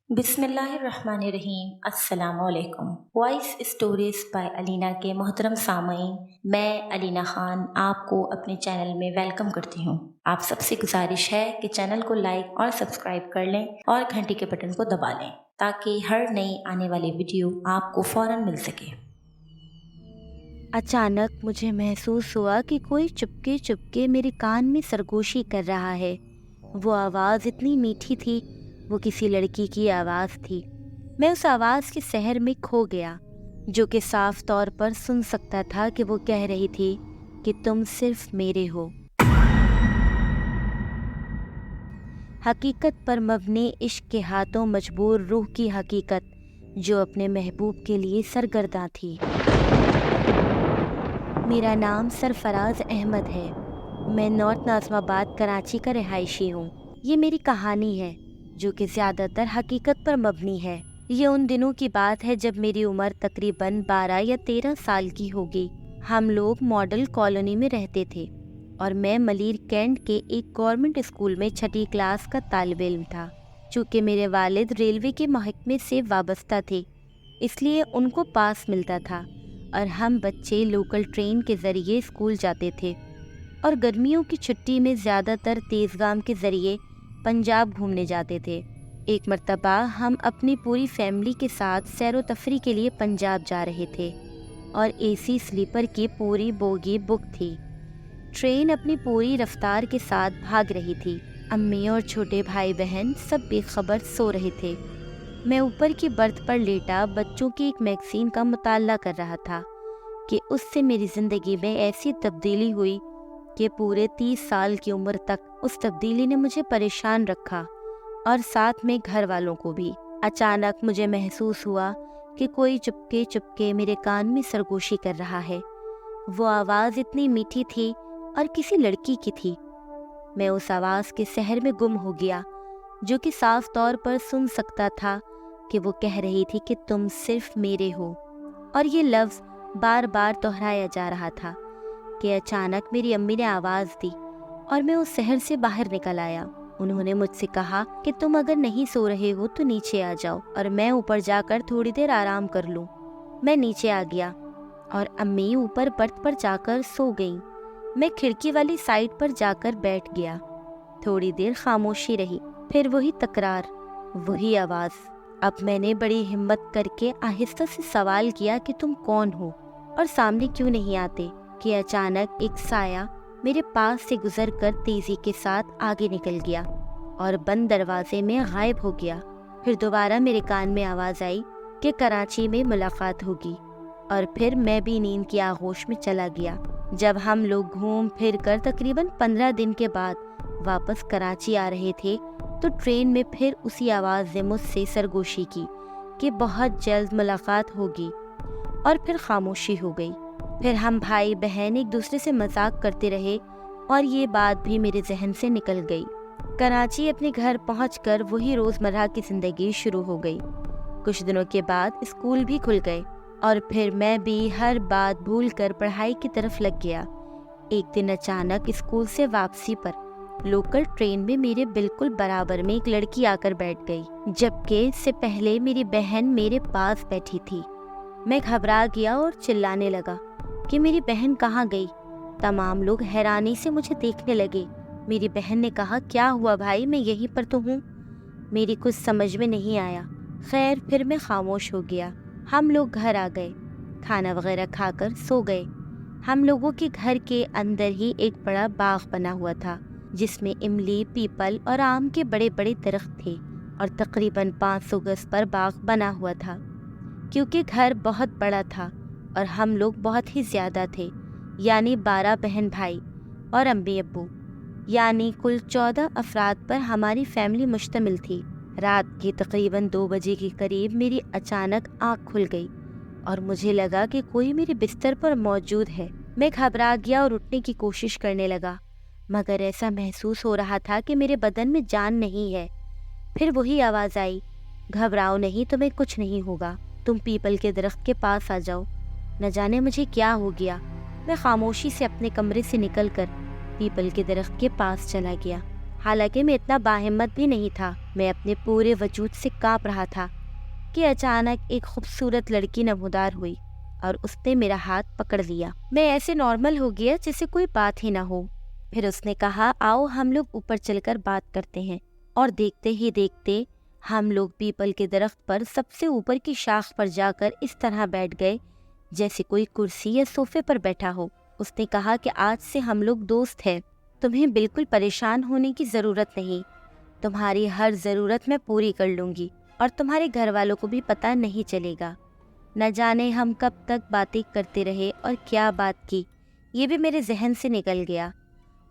بسم اللہ الرحمن الرحیم۔ السلام علیکم۔ وائس اسٹوریز بائی علینا کے محترم سامعین، میں علینا خان آپ کو اپنے چینل میں ویلکم کرتی ہوں۔ آپ سب سے گزارش ہے کہ چینل کو لائک اور سبسکرائب کر لیں اور گھنٹی کے بٹن کو دبا لیں تاکہ ہر نئی آنے والی ویڈیو آپ کو فوراً مل سکے۔ اچانک مجھے محسوس ہوا کہ کوئی چپکے چپکے میرے کان میں سرگوشی کر رہا ہے۔ وہ آواز اتنی میٹھی تھی، وہ کسی لڑکی کی آواز تھی۔ میں اس آواز کے سحر میں کھو گیا، جو کہ صاف طور پر سن سکتا تھا کہ وہ کہہ رہی تھی کہ تم صرف میرے ہو۔ حقیقت پر مبنی عشق کے ہاتھوں مجبور روح کی حقیقت، جو اپنے محبوب کے لیے سرگرداں تھی۔ میرا نام سرفراز احمد ہے۔ میں نارتھ ناظم آباد کراچی کا رہائشی ہوں۔ یہ میری کہانی ہے جو کہ زیادہ تر حقیقت پر مبنی ہے۔ یہ ان دنوں کی بات ہے جب میری عمر تقریباً 12 یا 13 سال کی ہوگی۔ ہم لوگ ماڈل کالونی میں رہتے تھے اور میں ملیر کینٹ کے ایک گورنمنٹ اسکول میں 6ٹھی کلاس کا طالب علم تھا۔ چونکہ میرے والد ریلوے کے محکمے سے وابستہ تھے، اس لیے ان کو پاس ملتا تھا اور ہم بچے لوکل ٹرین کے ذریعے اسکول جاتے تھے، اور گرمیوں کی چھٹی میں زیادہ تر تیزگام کے ذریعے پنجاب گھومنے جاتے تھے۔ ایک مرتبہ ہم اپنی پوری فیملی کے ساتھ سیر و تفریح کے لیے پنجاب جا رہے تھے اور اے سی سلیپر کی پوری بوگی بک تھی۔ ٹرین اپنی پوری رفتار کے ساتھ بھاگ رہی تھی۔ امی اور چھوٹے بھائی بہن سب بے خبر سو رہے تھے۔ میں اوپر کی برتھ پر لیٹا بچوں کی ایک میگزین کا مطالعہ کر رہا تھا کہ اس سے میری زندگی میں ایسی تبدیلی ہوئی کہ پورے 30 سال کی عمر تک اس تبدیلی نے مجھے پریشان رکھا، اور ساتھ میں گھر والوں کو بھی۔ اچانک مجھے محسوس ہوا کہ کوئی چپکے چپکے میرے کان میں سرگوشی کر رہا ہے۔ وہ آواز اتنی میٹھی تھی اور کسی لڑکی کی تھی۔ میں اس آواز کے سحر میں گم ہو گیا، جو کہ صاف طور پر سن سکتا تھا کہ وہ کہہ رہی تھی کہ تم صرف میرے ہو، اور یہ لفظ بار بار دہرایا جا رہا تھا کہ اچانک میری امی نے آواز دی اور میں اس سحر سے باہر نکل آیا۔ انہوں نے مجھ سے کہا کہ تم اگر نہیں سو رہے ہو تو نیچے آ جاؤ اور میں اوپر جا کر تھوڑی دیر آرام کر لوں۔ میں نیچے آ گیا اور امی اوپر برتھ پر جا کر سو گئیں۔ میں کھڑکی والی سائڈ پر جا کر بیٹھ گیا۔ تھوڑی دیر خاموشی رہی، پھر وہی تکرار، وہی آواز۔ اب میں نے بڑی ہمت کر کے آہستہ سے سوال کیا کہ تم کون ہو اور سامنے کیوں نہیں آتے، کہ اچانک ایک سایہ میرے پاس سے گزر کر تیزی کے ساتھ آگے نکل گیا اور بند دروازے میں غائب ہو گیا۔ پھر دوبارہ میرے کان میں آواز آئی کہ کراچی میں ملاقات ہوگی، اور پھر میں بھی نیند کی آغوش میں چلا گیا۔ جب ہم لوگ گھوم پھر کر تقریباً 15 دن کے بعد واپس کراچی آ رہے تھے تو ٹرین میں پھر اسی آواز نے مجھ سے سرگوشی کی کہ بہت جلد ملاقات ہوگی، اور پھر خاموشی ہو گئی۔ پھر ہم بھائی بہن ایک دوسرے سے مذاق کرتے رہے اور یہ بات بھی میرے ذہن سے نکل گئی۔ کراچی اپنے گھر پہنچ کر وہی روزمرہ کی زندگی شروع ہو گئی۔ کچھ دنوں کے بعد اسکول بھی کھل گئے اور پھر میں بھی ہر بات بھول کر پڑھائی کی طرف لگ گیا۔ ایک دن اچانک اسکول سے واپسی پر لوکل ٹرین میں میرے بالکل برابر میں ایک لڑکی آ کر بیٹھ گئی، جبکہ اس سے پہلے میری بہن میرے پاس بیٹھی تھی۔ میں گھبرا گیا اور چلانے لگا کہ میری بہن کہاں گئی۔ تمام لوگ حیرانی سے مجھے دیکھنے لگے۔ میری بہن نے کہا، کیا ہوا بھائی، میں یہیں پر تو ہوں۔ میری کچھ سمجھ میں نہیں آیا۔ خیر، پھر میں خاموش ہو گیا۔ ہم لوگ گھر آ گئے، کھانا وغیرہ کھا کر سو گئے۔ ہم لوگوں کے گھر کے اندر ہی ایک بڑا باغ بنا ہوا تھا، جس میں املی، پیپل اور آم کے بڑے بڑے درخت تھے، اور تقریباً 500 گز پر باغ بنا ہوا تھا۔ کیونکہ گھر بہت بڑا تھا اور ہم لوگ بہت ہی زیادہ تھے، یعنی 12 بہن بھائی اور امی ابو، یعنی کل 14 افراد پر ہماری فیملی مشتمل تھی۔ رات کے تقریباً 2 بجے کے قریب میری اچانک آنکھ کھل گئی اور مجھے لگا کہ کوئی میرے بستر پر موجود ہے۔ میں گھبرا گیا اور اٹھنے کی کوشش کرنے لگا، مگر ایسا محسوس ہو رہا تھا کہ میرے بدن میں جان نہیں ہے۔ پھر وہی آواز آئی، گھبراؤ نہیں، تمہیں کچھ نہیں ہوگا، تم پیپل کے درخت کے پاس آ جاؤ۔ نہ جانے مجھے کیا ہو گیا، میں خاموشی سے اپنے کمرے سے نکل کر پیپل کے درخت کے پاس چلا گیا حالانکہ میں اتنا باہمت بھی نہیں تھا۔ میں اپنے پورے وجود سے کانپ رہا تھا کہ اچانک ایک خوبصورت لڑکی نمودار ہوئی اور اس نے میرا ہاتھ پکڑ لیا۔ میں ایسے نارمل ہو گیا جیسے کوئی بات ہی نہ ہو۔ پھر اس نے کہا، آؤ ہم لوگ اوپر چل کر بات کرتے ہیں، اور دیکھتے ہی دیکھتے ہم لوگ پیپل کے درخت پر سب سے اوپر کی شاخ پر جا کر اس طرح بیٹھ گئے جیسے کوئی کرسی یا صوفے پر بیٹھا ہو۔ اس نے کہا کہ آج سے ہم لوگ دوست ہیں، تمہیں بالکل پریشان ہونے کی ضرورت نہیں، تمہاری ہر ضرورت میں پوری کر لوں گی، اور تمہارے گھر والوں کو بھی پتہ نہیں چلے گا۔ نہ جانے ہم کب تک باتیں کرتے رہے اور کیا بات کی، یہ بھی میرے ذہن سے نکل گیا۔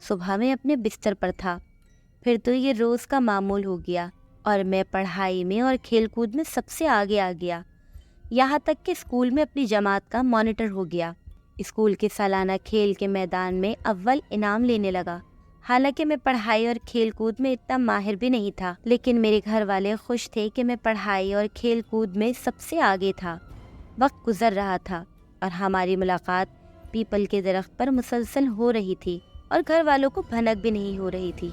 صبح میں اپنے بستر پر تھا، پھر تو یہ روز کا معمول ہو گیا، اور میں پڑھائی میں اور کھیل کود میں سب سے آگے آ گیا، یہاں تک کہ اسکول میں اپنی جماعت کا مانیٹر ہو گیا۔ اسکول کے سالانہ کھیل کے میدان میں اول انعام لینے لگا۔ حالانکہ میں پڑھائی اور کھیل کود میں اتنا ماہر بھی نہیں تھا، لیکن میرے گھر والے خوش تھے کہ میں پڑھائی اور کھیل کود میں سب سے آگے تھا۔ وقت گزر رہا تھا اور ہماری ملاقات پیپل کے درخت پر مسلسل ہو رہی تھی، اور گھر والوں کو بھنک بھی نہیں ہو رہی تھی۔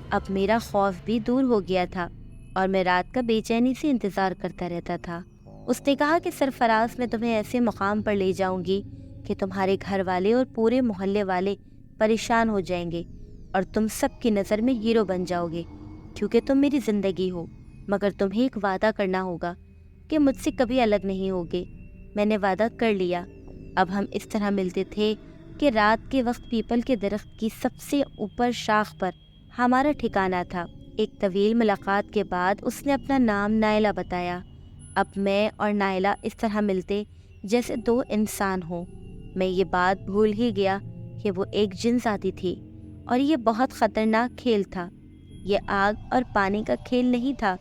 اب میرا خوف بھی دور ہو گیا تھا، اور میں رات کا بے چینی سے انتظار کرتا رہتا تھا۔ اس نے کہا کہ سرفراز، میں تمہیں ایسے مقام پر لے جاؤں گی کہ تمہارے گھر والے اور پورے محلے والے پریشان ہو جائیں گے، اور تم سب کی نظر میں ہیرو بن جاؤ گے، کیونکہ تم میری زندگی ہو۔ مگر تمہیں ایک وعدہ کرنا ہوگا کہ مجھ سے کبھی الگ نہیں ہوگے۔ میں نے وعدہ کر لیا۔ اب ہم اس طرح ملتے تھے کہ رات کے وقت پیپل کے درخت کی سب سے اوپر شاخ پر ہمارا ٹھکانہ تھا۔ ایک طویل ملاقات کے بعد اس نے اپنا نام نائلہ بتایا۔ اب میں اور نائلہ اس طرح ملتے جیسے دو انسان ہوں۔ میں یہ بات بھول ہی گیا کہ وہ ایک جن ذاتی تھی، اور یہ بہت خطرناک کھیل تھا۔ یہ آگ اور پانی کا کھیل نہیں تھا،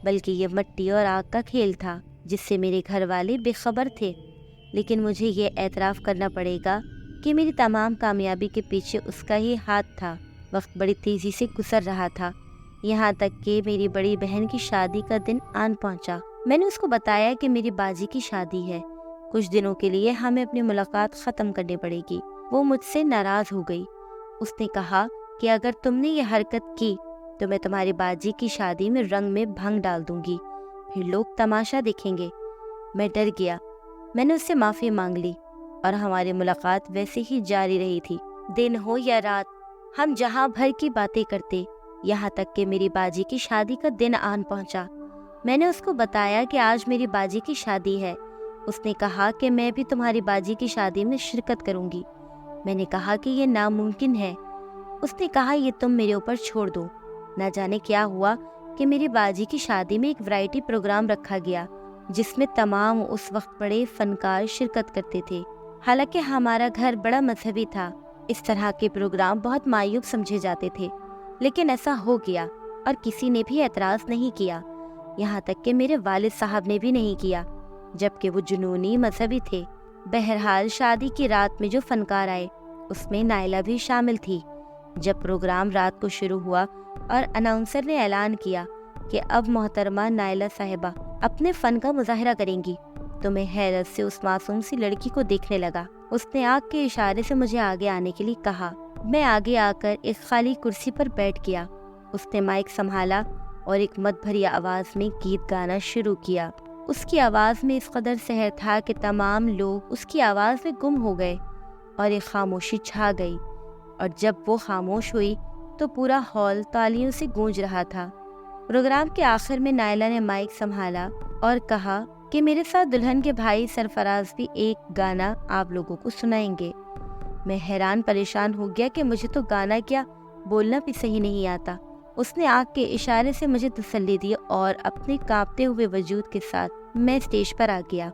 بلکہ یہ مٹی اور آگ کا کھیل تھا، جس سے میرے گھر والے بے خبر تھے۔ لیکن مجھے یہ اعتراف کرنا پڑے گا کہ میری تمام کامیابی کے پیچھے اس کا ہی ہاتھ تھا۔ وقت بڑی تیزی سے گزر رہا تھا، یہاں تک کہ میری بڑی بہن کی شادی کا دن آن پہنچا۔ میں نے اس کو بتایا کہ میری باجی کی شادی ہے، کچھ دنوں کے لیے ہمیں اپنی ملاقات ختم کرنی پڑے گی۔ وہ مجھ سے ناراض ہو گئی۔ اس نے کہا کہ اگر تم نے یہ حرکت کی تو میں تمہاری باجی کی شادی میں رنگ میں بھنگ ڈال دوں گی، پھر لوگ تماشا دیکھیں گے۔ میں ڈر گیا۔ میں نے اس سے معافی مانگ لی، اور ہماری ملاقات ویسے ہی جاری رہی تھی۔ دن ہو یا رات، ہم جہاں بھر کی باتیں کرتے، یہاں تک کہ میری باجی کی شادی کا دن آن پہنچا۔ میں نے اس کو بتایا کہ آج میری باجی کی شادی ہے۔ اس نے کہا کہ میں بھی تمہاری باجی کی شادی میں شرکت کروں گی۔ میں نے کہا کہ یہ ناممکن ہے۔ اس نے کہا یہ تم میرے اوپر چھوڑ دو۔ نہ جانے کیا ہوا کہ میری باجی کی شادی میں ایک ورائٹی پروگرام رکھا گیا، جس میں تمام اس وقت بڑے فنکار شرکت کرتے تھے۔ حالانکہ ہمارا گھر بڑا مذہبی تھا، اس طرح کے پروگرام بہت معیوب سمجھے جاتے تھے، لیکن ایسا ہو گیا، اور کسی نے بھی اعتراض نہیں کیا، یہاں تک کہ میرے والد صاحب نے بھی نہیں کیا، جبکہ وہ جنونی مذہبی تھے۔ بہرحال شادی کی رات میں جو فنکار آئے، اس میں نائلہ بھی شامل تھی۔ جب پروگرام رات کو شروع ہوا اور اناؤنسر نے اعلان کیا کہ اب محترمہ نائلہ صاحبہ اپنے فن کا مظاہرہ کریں گی، تو میں حیرت سے اس معصوم سی لڑکی کو دیکھنے لگا۔ اس نے آنکھ کے اشارے سے مجھے آگے آنے کے لیے کہا۔ میں آگے آ کر ایک خالی کرسی پر بیٹھ گیا۔ اس نے مائک سنبھالا اور ایک مد بھری آواز میں گیت گانا شروع کیا۔ اس کی آواز میں اس قدر سحر تھا کہ تمام لوگ اس کی آواز میں گم ہو گئے، اور ایک خاموشی چھا گئی، اور جب وہ خاموش ہوئی تو پورا ہال تالیوں سے گونج رہا تھا۔ پروگرام کے آخر میں نائلہ نے مائک سنبھالا اور کہا کہ میرے ساتھ دلہن کے بھائی سرفراز بھی ایک گانا آپ لوگوں کو سنائیں گے۔ میں حیران پریشان ہو گیا کہ مجھے تو گانا کیا، بولنا بھی صحیح نہیں آتا۔ اس نے آنکھ کے اشارے سے مجھے تسلی دی، اور اپنے کانپتے ہوئے وجود کے ساتھ میں اسٹیج پر آ گیا۔